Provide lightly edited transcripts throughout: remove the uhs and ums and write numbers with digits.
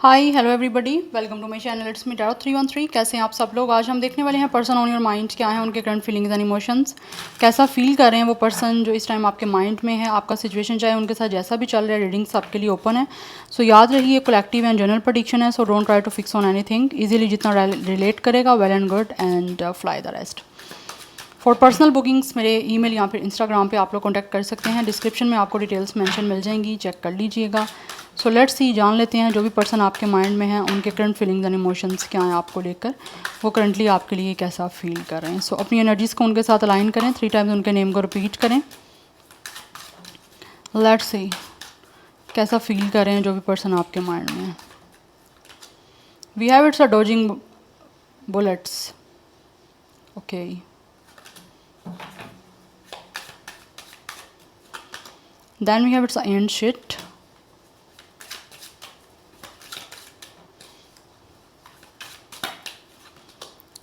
Hi hello everybody, welcome to my channel. It's me tarot 313। कैसे हैं आप सब लोग। आज हम देखने वाले हैं पर्सन ऑन योर माइंड, क्या है उनके करंट फीलिंग्स एंड इमोशंस, कैसा फील कर रहे हैं वो पर्सन जो इस टाइम आपके माइंड में है। आपका सिचुएशन चाहे उनके साथ जैसा भी चल रहा है, रीडिंग्स आपके लिए ओपन है। सो याद रहिए कलेक्टिव एंड जनरल प्रेडिक्शन है, so don't try to fix on anything. Easily जितना रिलेट करेगा well and good, and fly the rest. For personal bookings मेरे ईमेल या फिर इंस्टाग्राम पे आप लोग कॉन्टैक्ट कर सकते हैं। डिस्क्रिप्शन में आपको डिटेल्स मेंशन मिल जाएंगी, चेक कर लीजिएगा। सो लेट्स सी, जान लेते हैं जो भी पर्सन आपके माइंड में है उनके करंट फीलिंग्स एंड इमोशंस क्या हैं आपको लेकर, वो करंटली आपके लिए कैसा फील कर रहे हैं। सो अपनी एनर्जीज़ को उनके साथ अलाइन करें, 3 टाइम्स उनके नेम को रिपीट करें। लेट्स सी कैसा फील कर रहे हैं जो भी पर्सन आपके माइंड में है। We have it's a dodging bullets. Okay, then we have its end shit,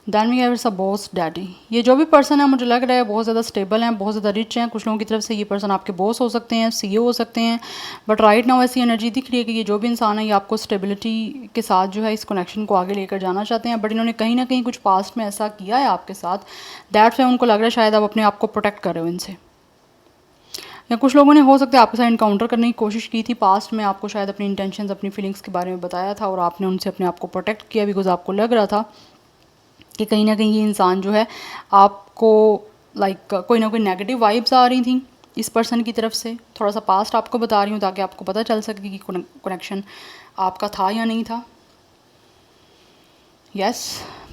then we have its a boss daddy। ये जो भी पर्सन है मुझे लग रहा है बहुत ज़्यादा स्टेबल हैं, बहुत ज़्यादा रिच हैं। कुछ लोगों की तरफ से ये पर्सन आपके बॉस हो सकते हैं, सीईओ हो सकते हैं, बट राइट नाउ ऐसी एनर्जी दिख रही है कि ये जो भी इंसान है ये आपको स्टेबिलिटी के साथ जो है इस कनेक्शन को आगे लेकर जाना चाहते हैं। बट इन्होंने कहीं ना कहीं कुछ पास्ट में ऐसा किया है आपके साथ, दैट्स वाई उनको लग रहा है शायद आप अपने आप को प्रोटेक्ट कर रहे हो इनसे। या कुछ लोगों ने हो सकता है आपके साथ इनकाउंटर करने की कोशिश की थी पास्ट में, आपको शायद अपनी इंटेंशंस अपनी फीलिंग्स के बारे में बताया था और आपने उनसे अपने आप को प्रोटेक्ट किया, बिकॉज आपको लग रहा था कि कहीं ना कहीं ये इंसान जो है आपको लाइक कोई ना कोई नेगेटिव वाइब्स आ रही थी इस पर्सन की तरफ से। थोड़ा सा पास्ट आपको बता रही हूँ ताकि आपको पता चल सके कि कनेक्शन आपका था या नहीं था। यस,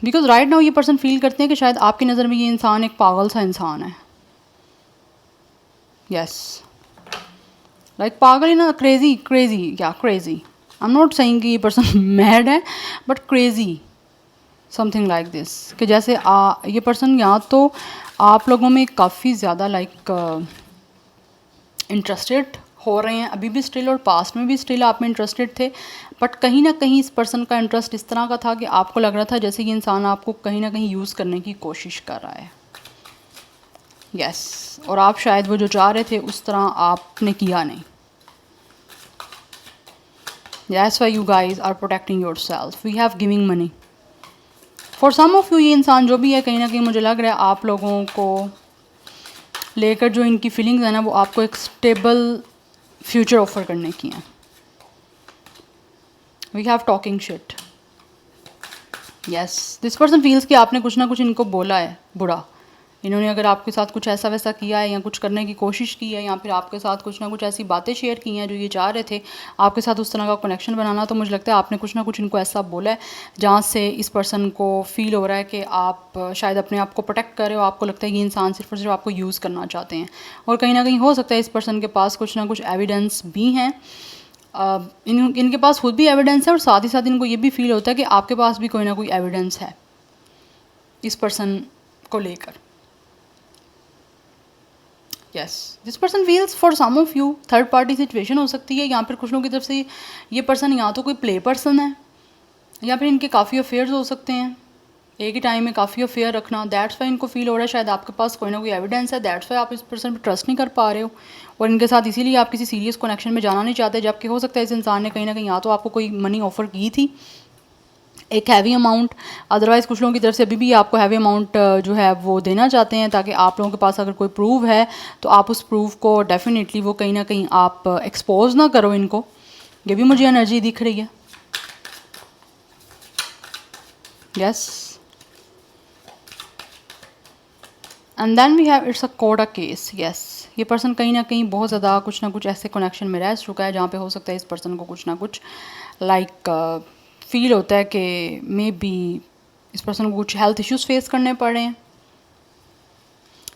बिकॉज राइट नाउ ये पर्सन फील करते हैं कि शायद आपकी नज़र में ये इंसान एक पागल सा इंसान है। यस, लाइक पागल ही ना, क्रेजी क्रेजी, क्या crazy, I am not saying कि ये पर्सन मैड है, but crazy something like this. कि जैसे ये पर्सन या तो आप लोगों में काफ़ी ज़्यादा लाइक इंटरेस्टेड हो रहे हैं अभी भी स्टिल, और पास्ट में भी स्टिल आप में इंटरेस्टेड थे, बट कहीं ना कहीं इस पर्सन का इंटरेस्ट इस तरह का था कि आपको लग रहा था जैसे ये इंसान आपको कहीं ना कहीं यूज़ करने की कोशिश कर रहा है। यस, और आप शायद वो जो चाह रहे थे उस तरह आपने किया नहीं। That's why you guys are protecting yourself. We have giving money. For some of you ये इंसान जो भी है कहीं ना कहीं मुझे लग रहा है आप लोगों को लेकर जो इनकी फीलिंग्स है ना वो आपको एक स्टेबल फ्यूचर ऑफर करने की हैं। We have talking shit. Yes, this person feels कि आपने कुछ ना कुछ इनको बोला है बुरा। इन्होंने अगर आपके साथ कुछ ऐसा वैसा किया है या कुछ करने की कोशिश की है या फिर आपके साथ कुछ ना कुछ ऐसी बातें शेयर की हैं जो ये चाह रहे थे आपके साथ उस तरह का कनेक्शन बनाना, तो मुझे लगता है आपने कुछ ना कुछ इनको ऐसा बोला है जहाँ से इस पर्सन को फील हो रहा है कि आप शायद अपने आप को प्रोटेक्ट कर रहे हो। आपको लगता है कि इंसान सिर्फ और सिर्फ आपको यूज़ करना चाहते हैं, और कहीं ना कहीं हो सकता है इस पर्सन के पास कुछ ना कुछ एविडेंस भी हैं। इनके पास खुद भी एविडेंस है और साथ ही साथ इनको ये भी फील होता है कि आपके पास भी कोई ना कोई एविडेंस है इस पर्सन को लेकर। Yes, this person feels for some of you third party situation हो सकती है, या फिर कुछ लोगों की तरफ से ये पर्सन या तो कोई प्ले पर्सन है या फिर इनके काफ़ी अफेयर्स हो सकते हैं, एक ही टाइम में काफ़ी अफेयर रखना। दैट्स वाई इनको फील हो रहा है शायद आपके पास कोई ना कोई एविडेंस है, दैट्स वाई आप इस पर्सन पर ट्रस्ट नहीं कर पा रहे हो और इनके साथ इसीलिए आप किसी सीरियस कनेक्शन में जाना नहीं चाहते, जबकि हो सकता है इस इंसान ने कहीं ना कहीं या तो आपको कोई मनी ऑफर की थी एक हैवी अमाउंट, अदरवाइज़ कुछ लोगों की तरफ से अभी भी आपको हैवी अमाउंट जो है वो देना चाहते हैं ताकि आप लोगों के पास अगर कोई प्रूफ है तो आप उस प्रूफ को डेफिनेटली वो कहीं ना कहीं आप एक्सपोज ना करो इनको। ये भी मुझे एनर्जी दिख रही है। Yes, and then we have it's a court a case. Yes, ये पर्सन कहीं ना कहीं बहुत ज़्यादा कुछ ना कुछ ऐसे कनेक्शन में रह चुका है जहाँ पे हो सकता है इस पर्सन को कुछ ना कुछ लाइक फील होता है कि मे बी इस पर्सन को कुछ हेल्थ इश्यूज फेस करने पड़े हैं,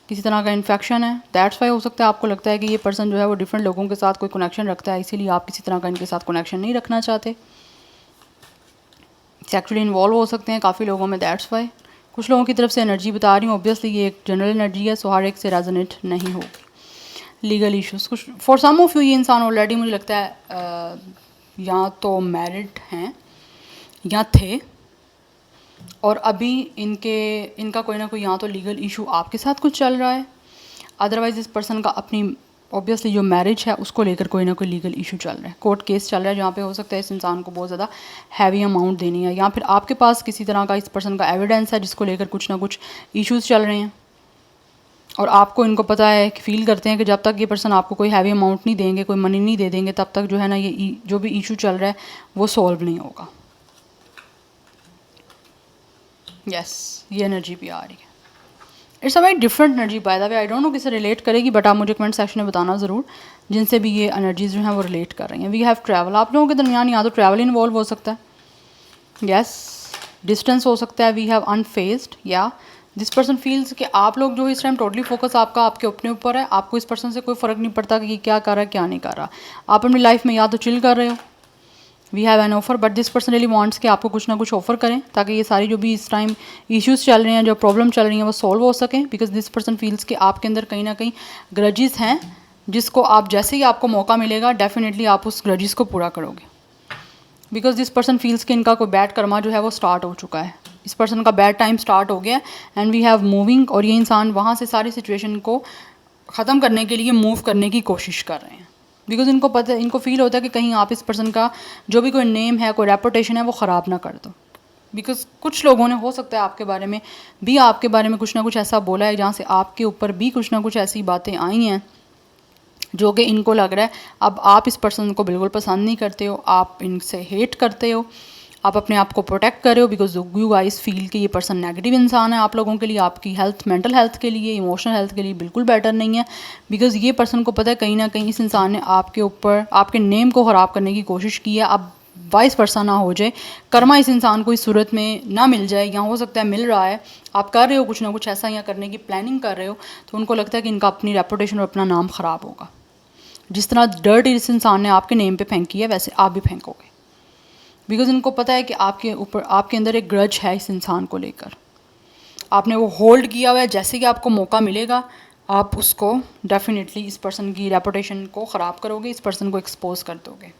किसी तरह का इन्फेक्शन है। दैट्स वाई हो सकता है आपको लगता है कि ये पर्सन जो है वो डिफरेंट लोगों के साथ कोई कनेक्शन रखता है, इसीलिए आप किसी तरह का इनके साथ कनेक्शन नहीं रखना चाहते। सेक्सुअली इन्वॉल्व हो सकते हैं काफ़ी लोगों में, दैट्स वाई। कुछ लोगों की तरफ से एनर्जी बता रही हूँ, ऑब्वियसली ये एक जनरल एनर्जी है, सो हर एक से रेजोनेट नहीं होगी। लीगल इश्यूज कुछ फॉर सम ऑफ यू ये इंसान ऑलरेडी मुझे लगता है या तो मैरिड हैं या थे, और अभी इनका कोई ना कोई यहाँ तो लीगल इशू आपके साथ कुछ चल रहा है, अदरवाइज़ इस पर्सन का अपनी ऑब्वियसली जो मैरिज है उसको लेकर कोई ना कोई लीगल इशू चल रहा है, कोर्ट केस चल रहा है, जहाँ पे हो सकता है इस इंसान को बहुत ज़्यादा हैवी अमाउंट देनी है, या फिर आपके पास किसी तरह का इस पर्सन का एविडेंस है जिसको लेकर कुछ ना कुछ इश्यूज़ चल रहे हैं, और आपको इनको पता है कि फील करते हैं कि जब तक ये पर्सन आपको कोई हैवी अमाउंट नहीं देंगे, कोई मनी नहीं दे देंगे, तब तक जो है ना ये जो भी इशू चल रहा है वो सॉल्व नहीं होगा। यस, ये एनर्जी भी आ रही है। It's a very different energy by the way, I don't know किसे रिलेट करेगी, बट आप मुझे कमेंट सेक्शन में बताना ज़रूर जिनसे भी ये एनर्जीज जो हैं वो रिलेट कर रही हैं। वी हैव ट्रैवल, आप लोगों के दरमियान या तो ट्रैवल इन्वॉल्व हो सकता है, यस, डिस्टेंस हो सकता है, वी हैव अनफेस्ड, या दिस पर्सन फील्स कि आप लोग जो इस टाइम टोटली फोकस आपका आपके अपने ऊपर है, आपको इस पर्सन से कोई फ़र्क नहीं पड़ता कि क्या कर रहा है क्या नहीं कर रहा, आप अपनी लाइफ में या तो चिल कर रहे हो, we have an offer, but this person really wants कि आपको कुछ ना कुछ ऑफर करें ताकि ये सारी जो भी इस टाइम इश्यूज़ चल रहे हैं, जो प्रॉब्लम चल रही हैं वो सॉल्व हो सकें, बिकॉज दिस पर्सन फील्स कि आपके अंदर कहीं ना कहीं ग्रजेस हैं जिसको आप जैसे ही आपको मौका मिलेगा डेफिनेटली आप उस ग्रजेस को पूरा करोगे, बिकॉज दिस पर्सन फील्स कि इनका कोई बैड कर्मा जो है वो स्टार्ट हो चुका है, इस पर्सन का बैड टाइम स्टार्ट हो गया एंड वी हैव मूविंग, और ये इंसान वहाँ से सारी सिचुएशन को ख़त्म करने के लिए मूव करने की कोशिश कर रहे हैं, बिकॉज इनको पता है, इनको फील होता है कि कहीं आप इस पर्सन का जो भी कोई नेम है, कोई रेपुटेशन है वो ख़राब ना कर दो, बिकॉज कुछ लोगों ने हो सकता है आपके बारे में भी आपके बारे में कुछ ना कुछ ऐसा बोला है जहाँ से आपके ऊपर भी कुछ ना कुछ ऐसी बातें आई हैं जो कि इनको लग रहा है अब आप इस पर्सन को बिल्कुल पसंद नहीं करते हो, आप इनसे हेट करते हो, आप अपने आप को प्रोटेक्ट कर रहे हो, बिकॉज यू गाइस फील कि ये पर्सन नेगेटिव इंसान है आप लोगों के लिए, आपकी हेल्थ, मेंटल हेल्थ के लिए, इमोशनल हेल्थ के लिए बिल्कुल बेटर नहीं है, बिकॉज ये पर्सन को पता है कहीं ना कहीं इस इंसान ने आपके ऊपर आपके नेम को ख़राब करने की कोशिश की है, अब वाइस वर्सा ना हो जाए, कर्मा इस इंसान को इस सूरत में ना मिल जाए, या हो सकता है मिल रहा है, आप कर रहे हो कुछ ना कुछ ऐसा या करने की प्लानिंग कर रहे हो, तो उनको लगता है कि इनका अपनी रेपुटेशन और अपना नाम ख़राब होगा, जिस तरह डर्ट इस इंसान ने आपके नेम पे फेंकी है वैसे आप भी फेंकोगे, बिकॉज इनको पता है कि आपके ऊपर आपके अंदर एक ग्रज है इस इंसान को लेकर, आपने वो होल्ड किया हुआ है, जैसे कि आपको मौका मिलेगा आप उसको डेफिनेटली इस पर्सन की रेपुटेशन को ख़राब करोगे, इस पर्सन को एक्सपोज कर दोगे।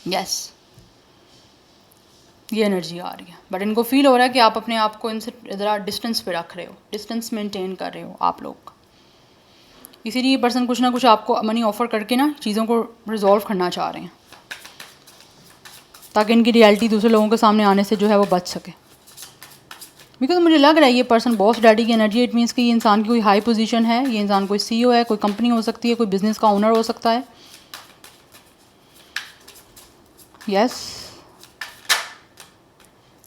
यस, ये एनर्जी आ रही है, बट इनको फील हो रहा है कि आप अपने आप को इनसे ज़रा डिस्टेंस पे रख रहे हो, डिस्टेंस मेंटेन कर रहे हो आप लोग, इसीलिए ये पर्सन कुछ ना कुछ आपको मनी ऑफर करके ना चीज़ों को रिजॉल्व करना चाह रहे हैं ताकि इनकी रियलिटी दूसरे लोगों के सामने आने से जो है वो बच सके, बिकॉज मुझे लग रहा है ये पर्सन बॉस डैडी की एनर्जी, इट मीन्स कि ये इंसान की कोई हाई पोजीशन है, ये इंसान कोई सीईओ है, कोई कंपनी हो सकती है, कोई बिजनेस का ओनर हो सकता है। Yes,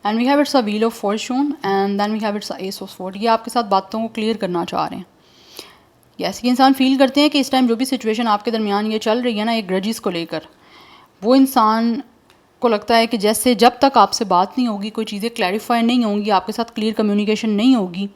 and we have it's a wheel of fortune and then we have it's a ace of sword, ये आपके साथ बातों को क्लियर करना चाह रहे हैं। यस, ये इंसान फील करते हैं कि इस टाइम जो भी सिचुएशन आपके दरमियान ये चल रही है ना, ये ग्रजेस को लेकर, वो इंसान को लगता है कि जैसे जब तक आपसे बात नहीं होगी, कोई चीज़ें क्लैरिफाई नहीं होंगी, आपके साथ क्लियर कम्युनिकेशन नहीं होगी,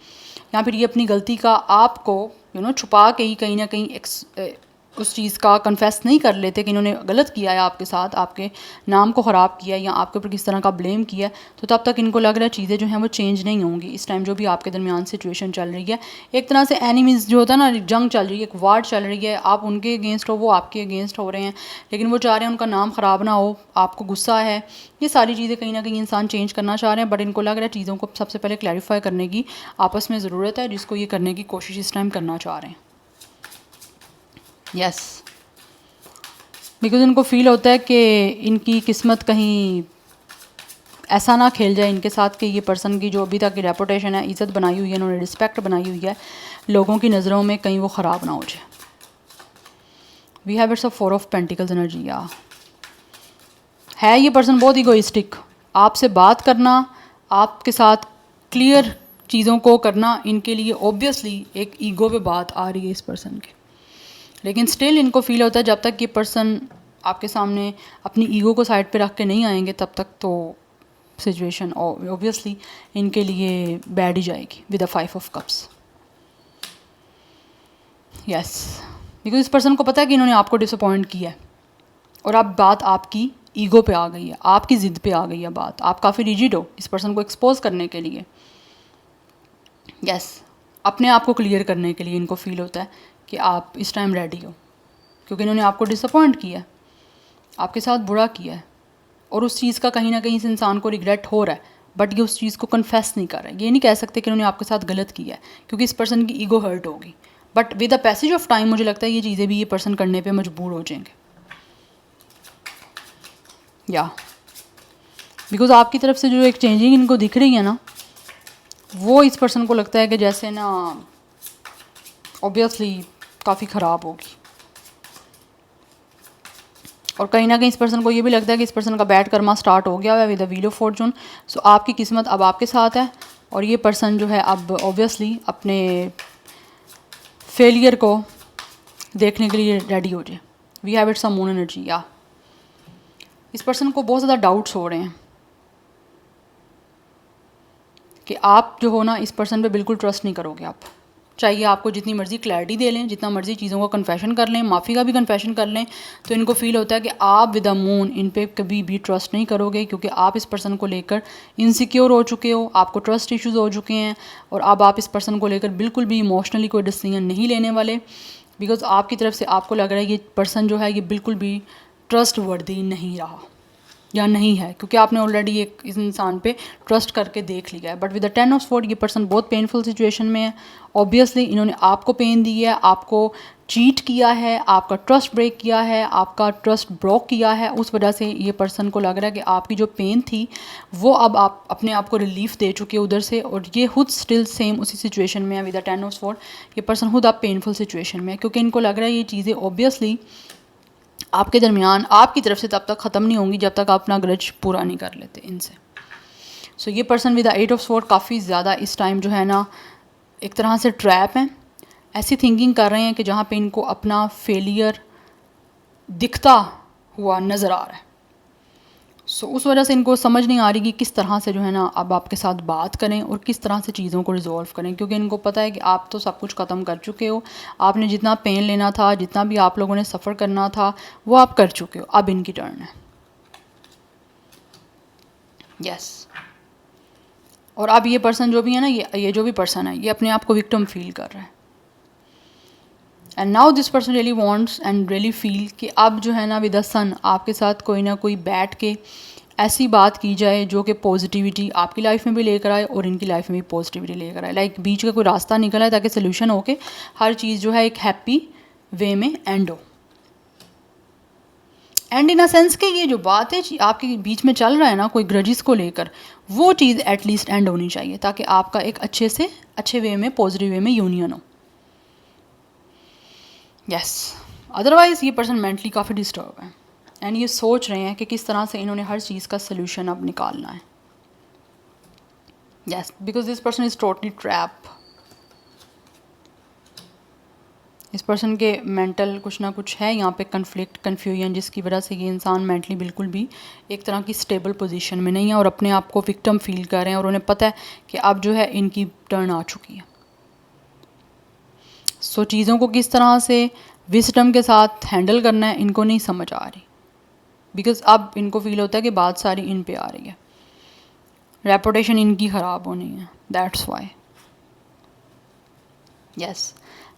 या फिर ये अपनी गलती का आपको छुपा के ही कहीं ना कहीं उस चीज़ का कन्फेस नहीं कर लेते कि इन्होंने गलत किया है आपके साथ, आपके नाम को ख़राब किया है या आपके ऊपर किस तरह का ब्लेम किया है, तो तब तक इनको लग रहा है चीज़ें जो हैं वो चेंज नहीं होंगी। इस टाइम जो भी आपके दरमियान सिचुएशन चल रही है, एक तरह से एनिमीज़ जो होता है ना, जंग चल रही है, एक वार चल रही है, आप उनके अगेंस्ट हो, वो आपके अगेंस्ट हो रहे हैं, लेकिन वो चाह रहे हैं उनका नाम ख़राब ना हो, आपको गुस्सा है, ये सारी चीज़ें कहीं ना कहीं इंसान चेंज करना चाह रहे हैं, बट इनको लग रहा है चीज़ों को सबसे पहले क्लैरिफाई करने की आपस में ज़रूरत है, जिसको ये करने की कोशिश इस टाइम करना चाह रहे हैं। यस, बिकॉज इनको फील होता है कि इनकी किस्मत कहीं ऐसा ना खेल जाए इनके साथ कि ये पर्सन की जो अभी तक की रेपुटेशन है, इज़्ज़त बनाई हुई है, इन्होंने रिस्पेक्ट बनाई हुई है लोगों की नज़रों में, कहीं वो ख़राब ना हो जाए। We have it's a 4 of pentacles energy, या है ये पर्सन बहुत इगोइस्टिक, आपसे बात करना, आपके साथ क्लियर चीज़ों को करना इनके लिए ऑब्वियसली एक ईगो पे बात आ रही है इस पर्सन की, लेकिन स्टिल इनको फील होता है जब तक ये पर्सन आपके सामने अपनी ईगो को साइड पे रख के नहीं आएंगे तब तक तो सिचुएशन ऑब्वियसली इनके लिए बैड ही जाएगी with a 5 of cups. Yes, because इस पर्सन को पता है कि इन्होंने आपको डिसअपॉइंट किया है और अब बात आपकी ईगो पे आ गई है, आपकी ज़िद पे आ गई है बात, आप काफ़ी रिजिड हो इस पर्सन को एक्सपोज करने के लिए। यस, अपने आप को क्लियर करने के लिए इनको फील होता है कि आप इस टाइम रेडी हो, क्योंकि इन्होंने आपको डिसअपॉइंट किया है, आपके साथ बुरा किया है, और उस चीज़ का कहीं ना कहीं इस इंसान को रिग्रेट हो रहा है, बट ये उस चीज़ को कन्फेस नहीं कर रहा है। ये नहीं कह सकते कि इन्होंने आपके साथ गलत किया है, क्योंकि इस पर्सन की ईगो हर्ट होगी, but with the passage of time मुझे लगता है ये चीज़ें भी ये पर्सन करने पे मजबूर हो जाएंगे, या बिकॉज आपकी तरफ से जो एक चेंजिंग इनको दिख रही है ना, वो इस पर्सन को लगता है कि जैसे ना ऑब्वियसली काफ़ी ख़राब होगी। और कहीं ना कहीं इस पर्सन को ये भी लगता है कि इस पर्सन का बैड कर्मा स्टार्ट हो गया है with the wheel of fortune. So आपकी किस्मत अब आपके साथ है, और ये पर्सन जो है अब ऑब्वियसली अपने फेलियर को देखने के लिए रेडी हो जाए। We have it some moon energy, या इस पर्सन को बहुत ज़्यादा डाउट्स हो रहे हैं कि आप जो हो ना इस पर्सन पे बिल्कुल ट्रस्ट नहीं करोगे आप। चाहिए आपको जितनी मर्ज़ी क्लैरिटी दे लें, जितना मर्ज़ी चीज़ों का कन्फेशन कर लें, माफ़ी का भी कन्फेशन कर लें, तो इनको फील होता है कि आप विद द मून इन पे कभी भी ट्रस्ट नहीं करोगे, क्योंकि आप इस पर्सन को लेकर इनसिक्योर हो चुके हो, आपको ट्रस्ट इश्यूज़ हो चुके हैं, और अब आप इस पर्सन को लेकर बिल्कुल भी इमोशनली कोई डिसीजन नहीं लेने वाले, बिकॉज आपकी तरफ से आपको लग रहा है ये पर्सन जो है ये बिल्कुल भी ट्रस्ट वर्दी नहीं रहा या नहीं है, क्योंकि आपने ऑलरेडी एक इस इंसान पे ट्रस्ट करके देख लिया है। But with the 10 of sword ये पर्सन बहुत पेनफुल सिचुएशन में है। ऑब्वियसली इन्होंने आपको पेन दी है, आपको चीट किया है, आपका ट्रस्ट ब्रेक किया है, आपका ट्रस्ट ब्रोक किया है। उस वजह से ये पर्सन को लग रहा है कि आपकी जो पेन थी वो अब आप अपने आप को रिलीफ दे चुके हो उधर से, और ये खुद स्टिल सेम उसी सिचुएशन में है विद द 10 ऑफ स्वॉर्ड। ये पर्सन खुद अब पेनफुल सिचुएशन में है, क्योंकि इनको लग रहा है ये चीज़ें ऑब्वियसली आपके दरमियान आपकी तरफ से तब तक ख़त्म नहीं होंगी जब तक आप अपना ग्रज पूरा नहीं कर लेते इनसे। सो ये person with the 8 of sword काफ़ी ज़्यादा इस टाइम जो है ना एक तरह से ट्रैप हैं, ऐसी थिंकिंग कर रहे हैं कि जहाँ पे इनको अपना फेलियर दिखता हुआ नज़र आ रहा है। सो उस वजह से इनको समझ नहीं आ रही कि किस तरह से जो है ना अब आपके साथ बात करें और किस तरह से चीज़ों को रिजॉल्व करें, क्योंकि इनको पता है कि आप तो सब कुछ ख़त्म कर चुके हो, आपने जितना पेन लेना था, जितना भी आप लोगों ने सफ़र करना था वो आप कर चुके हो, अब इनकी टर्न है। यस और अब ये पर्सन जो भी है ना, ये जो भी पर्सन है ये अपने आप को विक्टिम फील कर रहा है। And now this person really wants and really feel कि अब जो है ना विद द सन आपके साथ कोई ना कोई बैठ के ऐसी बात की जाए जो कि पॉजिटिविटी आपकी लाइफ में भी लेकर आए और इनकी लाइफ में भी पॉजिटिविटी लेकर आए। लाइक बीच का कोई रास्ता निकल आए ताकि सोल्यूशन हो के हर चीज़ जो है एक हैप्पी वे में एंड हो। एंड इन अ सेंस कि ये जो बात है आपके बीच में चल रहा है ना कोई ग्रजिस को लेकर, वो चीज़ एटलीस्ट एंड होनी चाहिए ताकि आपका एक अच्छे वे में पॉजिटिव वे में यूनियन हो। यस अदरवाइज़ ये पर्सन मेंटली काफ़ी डिस्टर्ब है एंड ये सोच रहे हैं कि किस तरह से इन्होंने हर चीज़ का सलूशन अब निकालना है। Yes because this person is totally trap. इस पर्सन के मेंटल कुछ ना कुछ है यहाँ पे कन्फ्लिक्ट कन्फ्यूजन, जिसकी वजह से ये इंसान मेंटली बिल्कुल भी एक तरह की स्टेबल पोजीशन में नहीं है और अपने आप को विक्टिम फील कर रहे हैं और उन्हें पता है कि अब जो है इनकी टर्न आ चुकी है। सो चीज़ों को किस तरह से विजडम के साथ हैंडल करना है इनको नहीं समझ आ रही, बिकॉज अब इनको फील होता है कि बात सारी इन पे आ रही है, रेपुटेशन इनकी ख़राब होनी है, दैट्स वाई। यस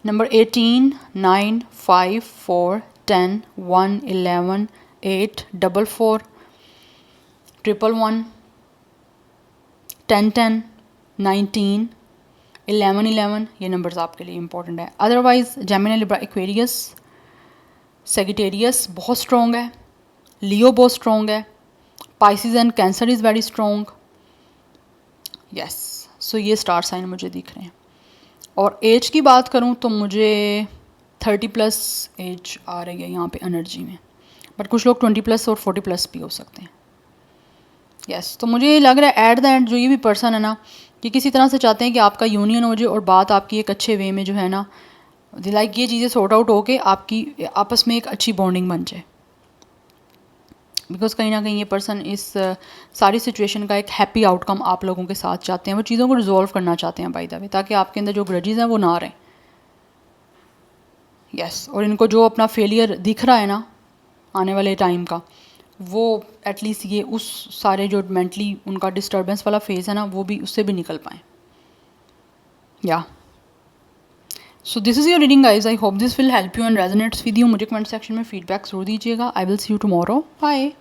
नंबर 18, 9, 5, 4, 10, 1, 11, 8, 4, 4, 1, 10, 10, 19, 11, 11 ये नंबर्स आपके लिए इंपॉर्टेंट है। Otherwise Gemini, Libra, Aquarius, Sagittarius बहुत स्ट्रॉन्ग है, लियो बहुत स्ट्रॉन्ग है, Pisces and cancer is very strong. Yes so ये स्टार साइन मुझे दिख रहे हैं। और एज की बात करूं तो मुझे 30+ एज आ रही है यहाँ पे एनर्जी में, बट कुछ लोग 20+ और 40+ भी हो सकते हैं। यस तो मुझे लग रहा है एट द एंड जो ये भी पर्सन है ना ये किसी तरह से चाहते हैं कि आपका यूनियन हो जाए और बात आपकी एक अच्छे वे में जो है ना लाइक ये चीज़ें सॉर्ट आउट हो के आपकी आपस में एक अच्छी बॉन्डिंग बन जाए, बिकॉज कहीं ना कहीं ये पर्सन इस सारी सिचुएशन का एक हैप्पी आउटकम आप लोगों के साथ चाहते हैं, वो चीज़ों को रिजॉल्व करना चाहते हैं बाय द वे, ताकि आपके अंदर जो ग्रजेस हैं वो ना रहें। यस और इनको जो अपना फेलियर दिख रहा है ना आने वाले टाइम का, वो एटलीस्ट ये उस सारे जो मेंटली उनका डिस्टर्बेंस वाला फेज़ है ना वो भी उससे भी निकल पाएँ। या so this is your reading guys, I hope this will help you and resonates with you. मुझे कमेंट सेक्शन में फीडबैक जरूर दीजिएगा। I will see you tomorrow, bye.